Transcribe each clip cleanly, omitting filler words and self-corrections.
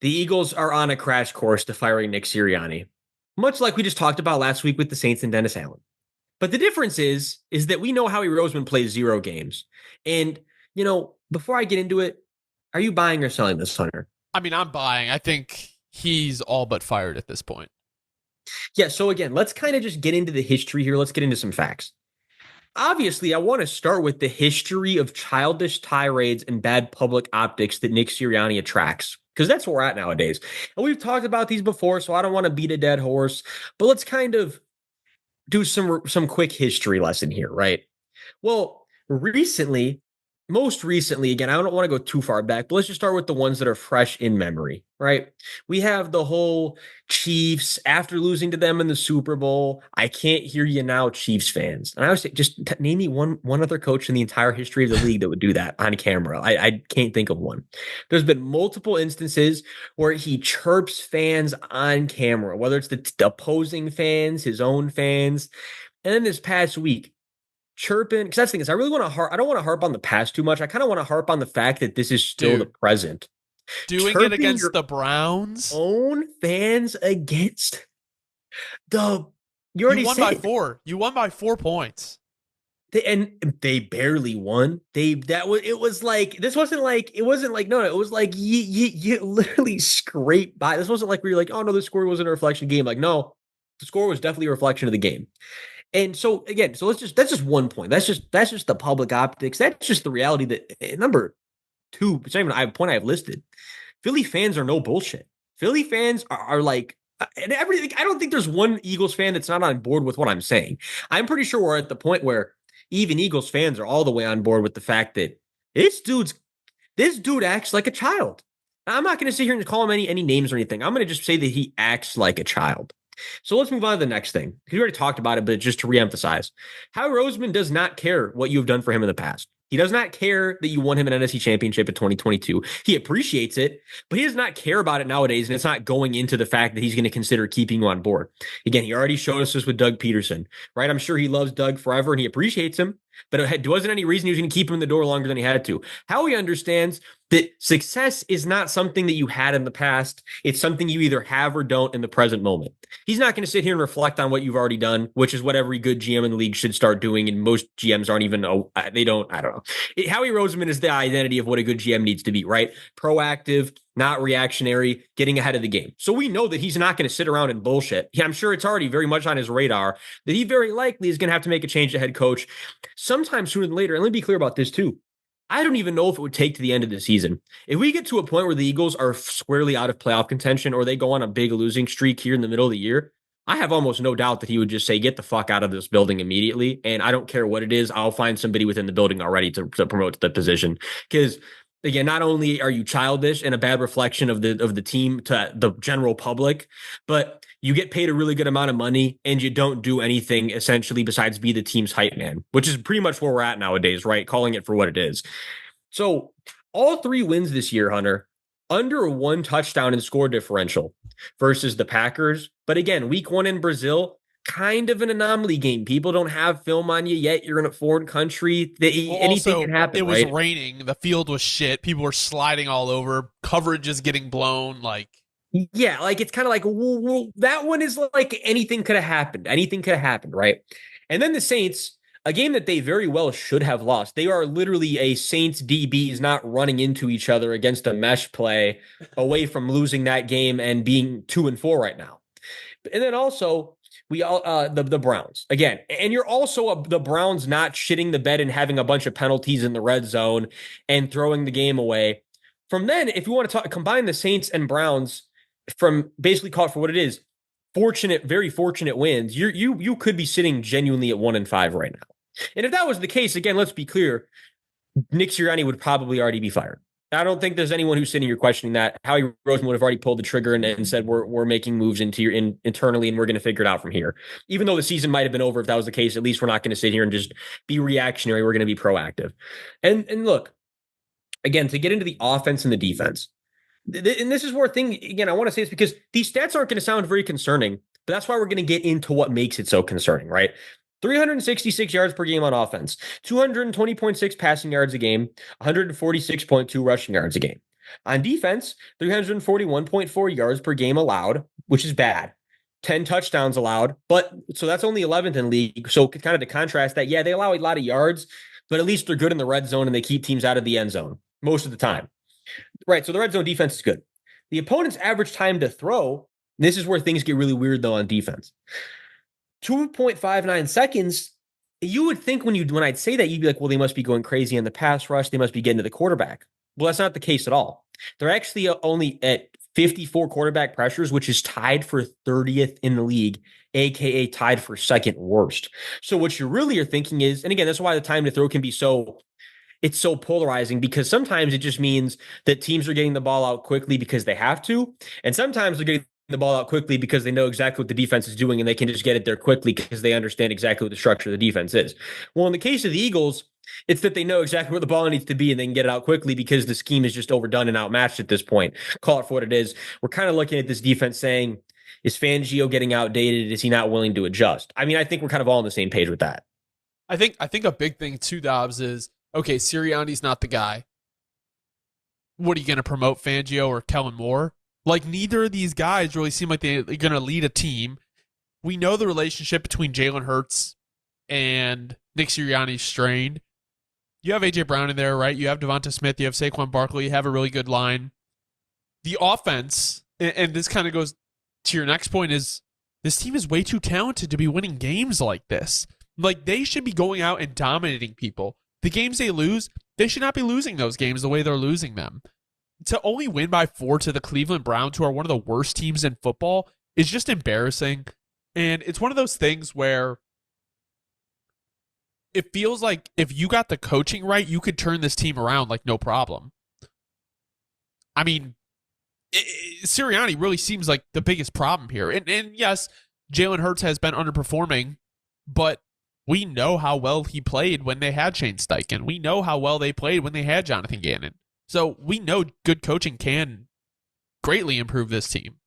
The Eagles are on a crash course to firing Nick Sirianni, much like we just talked about last week with the Saints and Dennis Allen. But the difference is that we know Howie Roseman plays 0 games. And, before I get into it, are you buying or selling this, Hunter? I mean, I'm buying. I think he's all but fired at this point. Yeah, so again, let's kind of just get into the history here. Let's get into some facts. Obviously, I want to start with the history of childish tirades and bad public optics that Nick Sirianni attracts, because that's where we're at nowadays. And we've talked about these before, so I don't want to beat a dead horse, but let's kind of do some quick history lesson here, right? Well, most recently, again, I don't want to go too far back, but let's just start with the ones that are fresh in memory, right? We have the whole Chiefs after losing to them in the Super Bowl. I can't hear you now, Chiefs fans. And I would say, just name me one other coach in the entire history of the league that would do that on camera. I can't think of one. There's been multiple instances where he chirps fans on camera, whether it's the opposing fans, his own fans. And then this past week, chirping, because that's the thing is I don't want to harp on the past too much. I kind of want to harp on the fact that this is still the Dude, present. doing it Chirping against your the Browns. own fans against the you You already won said by it. 4. You won by 4 points. And they barely won. It was like this wasn't like it wasn't like no, it was like you literally scraped by. This wasn't like we were like, oh no, the score wasn't a reflection of the game. Like, no, the score was definitely a reflection of the game. And so again, that's just one point. That's just the public optics. That's just the reality that number two, it's not even a point I have listed. Philly fans are no bullshit. Philly fans are like and everything. I don't think there's one Eagles fan that's not on board with what I'm saying. I'm pretty sure we're at the point where even Eagles fans are all the way on board with the fact that this dude acts like a child. I'm not going to sit here and call him any names or anything. I'm going to just say that he acts like a child. So let's move on to the next thing. We already talked about it, but just to reemphasize, Howie Roseman does not care what you've done for him in the past. He does not care that you won him an NFC championship in 2022. He appreciates it, but he does not care about it nowadays. And it's not going into the fact that he's going to consider keeping you on board. Again, he already showed us this with Doug Peterson, right? I'm sure he loves Doug forever and he appreciates him, but it wasn't any reason he was going to keep him in the door longer than he had to. Howie understands that success is not something that you had in the past. It's something you either have or don't in the present moment. He's not going to sit here and reflect on what you've already done, which is what every good GM in the league should start doing. And most GMs aren't even, they don't, I don't know. Howie Roseman is the identity of what a good GM needs to be, right? Proactive, not reactionary, getting ahead of the game. So we know that he's not going to sit around and bullshit. Yeah, I'm sure it's already very much on his radar that he very likely is going to have to make a change to head coach sometime sooner than later. And let me be clear about this too. I don't even know if it would take to the end of the season. If we get to a point where the Eagles are squarely out of playoff contention or they go on a big losing streak here in the middle of the year, I have almost no doubt that he would just say, get the fuck out of this building immediately. And I don't care what it is. I'll find somebody within the building already to promote to the position. Because again, not only are you childish and a bad reflection of the team to the general public, but you get paid a really good amount of money and you don't do anything essentially besides be the team's hype man, which is pretty much where we're at nowadays, right? Calling it for what it is. So all 3 wins this year, Hunter, under 1 touchdown in score differential versus the Packers. But again, week 1 in Brazil, kind of an anomaly game. People don't have film on you yet. You're in a foreign country. Anything can happen, it was right? raining. The field was shit. People were sliding all over. Coverage is getting blown. Like, Yeah, like it's kind of like that one is like anything could have happened. Anything could have happened, right? And then the Saints, a game that they very well should have lost. They are literally a Saints DBs not running into each other against a mesh play away from losing that game and being 2-4 right now. And then also we all the Browns again, and you're also the Browns not shitting the bed and having a bunch of penalties in the red zone and throwing the game away. From then, if you want to combine the Saints and Browns from basically call it for what it is, very fortunate wins, you could be sitting genuinely at 1-5 right now. And if that was the case, again, let's be clear, Nick Sirianni would probably already be fired. I don't think there's anyone who's sitting here questioning that. Howie Roseman would have already pulled the trigger and said we're making moves internally and we're going to figure it out from here. Even though the season might have been over, if that was the case, at least we're not going to sit here and just be reactionary. We're going to be proactive. And look, again, to get into the offense and the defense, and this is where again, I want to say this because these stats aren't going to sound very concerning, but that's why we're going to get into what makes it so concerning, right? 366 yards per game on offense, 220.6 passing yards a game, 146.2 rushing yards a game. On defense, 341.4 yards per game allowed, which is bad. 10 touchdowns allowed, but so that's only 11th in league. So kind of to contrast that, yeah, they allow a lot of yards, but at least they're good in the red zone and they keep teams out of the end zone most of the time. Right. So the red zone defense is good. The opponent's average time to throw, this is where things get really weird though on defense. 2.59 seconds. You would think when I'd say that, you'd be like, well, they must be going crazy in the pass rush. They must be getting to the quarterback. Well, that's not the case at all. They're actually only at 54 quarterback pressures, which is tied for 30th in the league, aka tied for second worst. So what you really are thinking is, and again, that's why the time to throw can be it's so polarizing, because sometimes it just means that teams are getting the ball out quickly because they have to, and sometimes they're getting the ball out quickly because they know exactly what the defense is doing and they can just get it there quickly because they understand exactly what the structure of the defense is. Well, in the case of the Eagles, it's that they know exactly where the ball needs to be and they can get it out quickly because the scheme is just overdone and outmatched at this point. Call it for what it is. We're kind of looking at this defense saying, is Fangio getting outdated? Is he not willing to adjust? I mean, I think we're kind of all on the same page with that. I think a big thing too, Dobbs, is okay, Sirianni's not the guy. What are you going to promote, Fangio or Kellen Moore? Like, neither of these guys really seem like they're going to lead a team. We know the relationship between Jalen Hurts and Nick Sirianni's strained. You have A.J. Brown in there, right? You have Devonta Smith. You have Saquon Barkley. You have a really good line. The offense, and this kind of goes to your next point, is this team is way too talented to be winning games like this. Like, they should be going out and dominating people. The games they lose, they should not be losing those games the way they're losing them. To only win by 4 to the Cleveland Browns, who are one of the worst teams in football, is just embarrassing. And it's one of those things where it feels like if you got the coaching right, you could turn this team around like no problem. I mean, Sirianni really seems like the biggest problem here. And yes, Jalen Hurts has been underperforming, but we know how well he played when they had Shane Steichen. We know how well they played when they had Jonathan Gannon. So we know good coaching can greatly improve this team.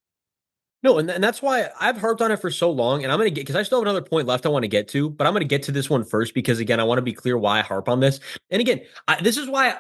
No, and that's why I've harped on it for so long, and I'm going to get, because I still have another point left I want to get to, but I'm going to get to this one first because, again, I want to be clear why I harp on this. And again, this is why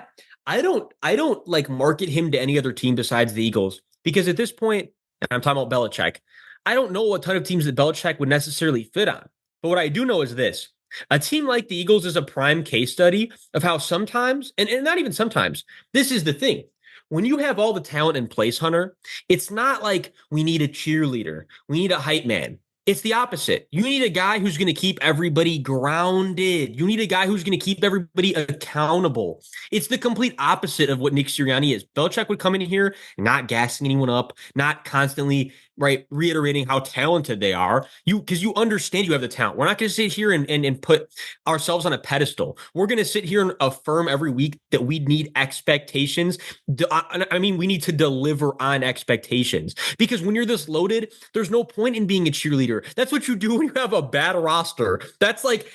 I don't like market him to any other team besides the Eagles, because at this point, and I'm talking about Belichick, I don't know a ton of teams that Belichick would necessarily fit on. But what I do know is this. A team like the Eagles is a prime case study of how sometimes, and not even sometimes, this is the thing. When you have all the talent in place, Hunter, it's not like we need a cheerleader. We need a hype man. It's the opposite. You need a guy who's going to keep everybody grounded. You need a guy who's going to keep everybody accountable. It's the complete opposite of what Nick Sirianni is. Belichick would come in here not gassing anyone up, not constantly reiterating how talented they are. Because you understand you have the talent. We're not going to sit here and put ourselves on a pedestal. We're going to sit here and affirm every week that we need expectations. I mean, we need to deliver on expectations, because when you're this loaded, there's no point in being a cheerleader. That's what you do when you have a bad roster. That's like,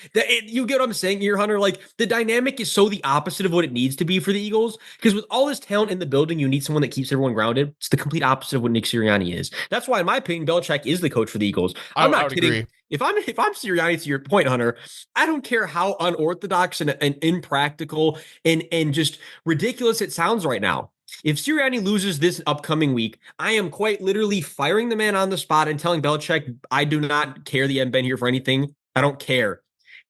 you get what I'm saying here, Hunter? Like, the dynamic is so the opposite of what it needs to be for the Eagles, because with all this talent in the building, you need someone that keeps everyone grounded. It's the complete opposite of what Nick Sirianni is. That's why, in my opinion, Belichick is the coach for the Eagles. I'm not kidding. Agree. If I'm Sirianni, to your point, Hunter, I don't care how unorthodox and impractical and just ridiculous it sounds right now. If Sirianni loses this upcoming week, I am quite literally firing the man on the spot and telling Belichick, I do not care that you haven't been here for anything. I don't care.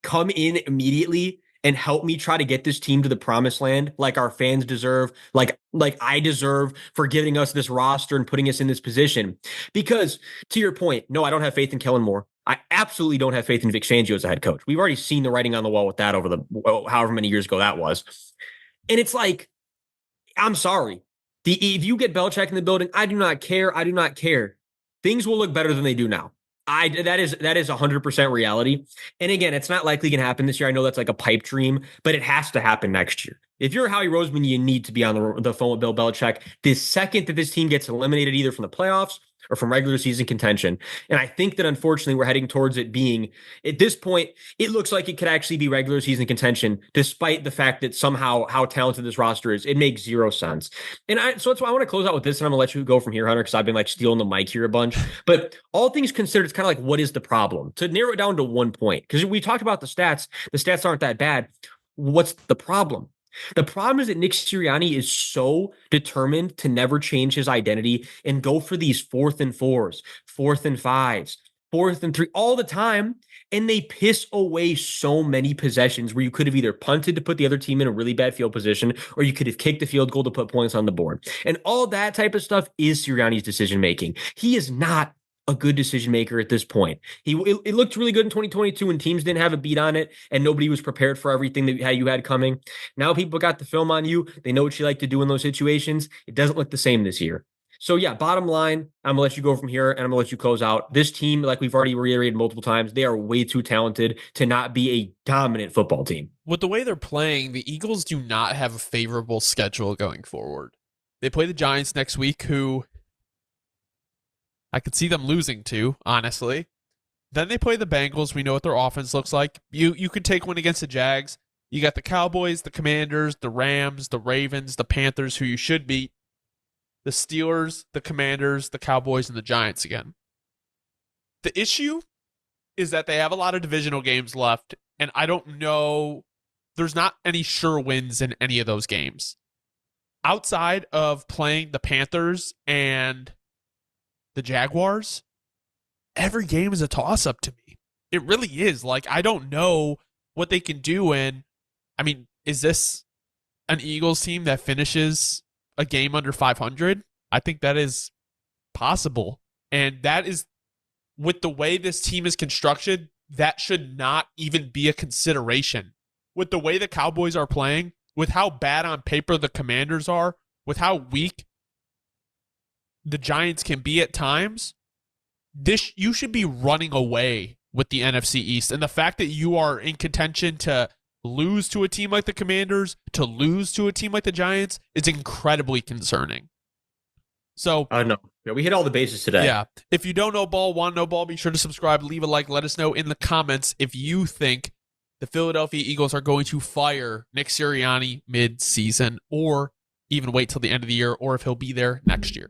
Come in immediately and help me try to get this team to the promised land like our fans deserve, like I deserve, for giving us this roster and putting us in this position. Because, to your point, no, I don't have faith in Kellen Moore. I absolutely don't have faith in Vic Fangio as a head coach. We've already seen the writing on the wall with that over the however many years ago that was. And it's like, I'm sorry. If you get Belichick in the building, I do not care. I do not care. Things will look better than they do now. That is 100% reality. And again, it's not likely going to happen this year. I know that's like a pipe dream, but it has to happen next year. If you're Howie Roseman, you need to be on the phone with Bill Belichick the second that this team gets eliminated, either from the playoffs or from regular season contention. And I think that, unfortunately, we're heading towards it being, at this point, it looks like it could actually be regular season contention, despite the fact that somehow how talented this roster is. It makes zero sense. And so that's why I want to close out with this, and I'm going to let you go from here, Hunter, because I've been like stealing the mic here a bunch. But all things considered, it's kind of like, what is the problem? To narrow it down to one point, because we talked about the stats aren't that bad. What's the problem? The problem is that Nick Sirianni is so determined to never change his identity and go for these 4th and 4s, 4th and 5s, 4th and 3 all the time. And they piss away so many possessions where you could have either punted to put the other team in a really bad field position, or you could have kicked the field goal to put points on the board. And all that type of stuff is Sirianni's decision making. He is not a good decision maker at this point. It looked really good in 2022 when teams didn't have a beat on it and nobody was prepared for everything that you had coming. Now people got the film on you. They know what you like to do in those situations. It doesn't look the same this year. So yeah, bottom line, I'm gonna let you go from here and I'm gonna let you close out. This team, like we've already reiterated multiple times, they are way too talented to not be a dominant football team. With the way they're playing, the Eagles do not have a favorable schedule going forward. They play the Giants next week, who I could see them losing to, honestly. Then they play the Bengals. We know what their offense looks like. You could take one against the Jags. You got the Cowboys, the Commanders, the Rams, the Ravens, the Panthers, who you should beat, the Steelers, the Commanders, the Cowboys, and the Giants again. The issue is that they have a lot of divisional games left, and I don't know. There's not any sure wins in any of those games. Outside of playing the Panthers and the Jaguars, every game is a toss-up to me. It really is. Like, I don't know what they can do. And, I mean, is this an Eagles team that finishes a game under 500? I think that is possible. And that is, with the way this team is constructed, that should not even be a consideration. With the way the Cowboys are playing, with how bad on paper the Commanders are, with how weak the Giants can be at times, you should be running away with the NFC East. And the fact that you are in contention to lose to a team like the Commanders, to lose to a team like the Giants, is incredibly concerning. So, I don't know. Yeah, we hit all the bases today. Yeah. If you don't know ball, want to know ball, be sure to subscribe, leave a like, let us know in the comments if you think the Philadelphia Eagles are going to fire Nick Sirianni mid-season, or even wait till the end of the year, or if he'll be there next year.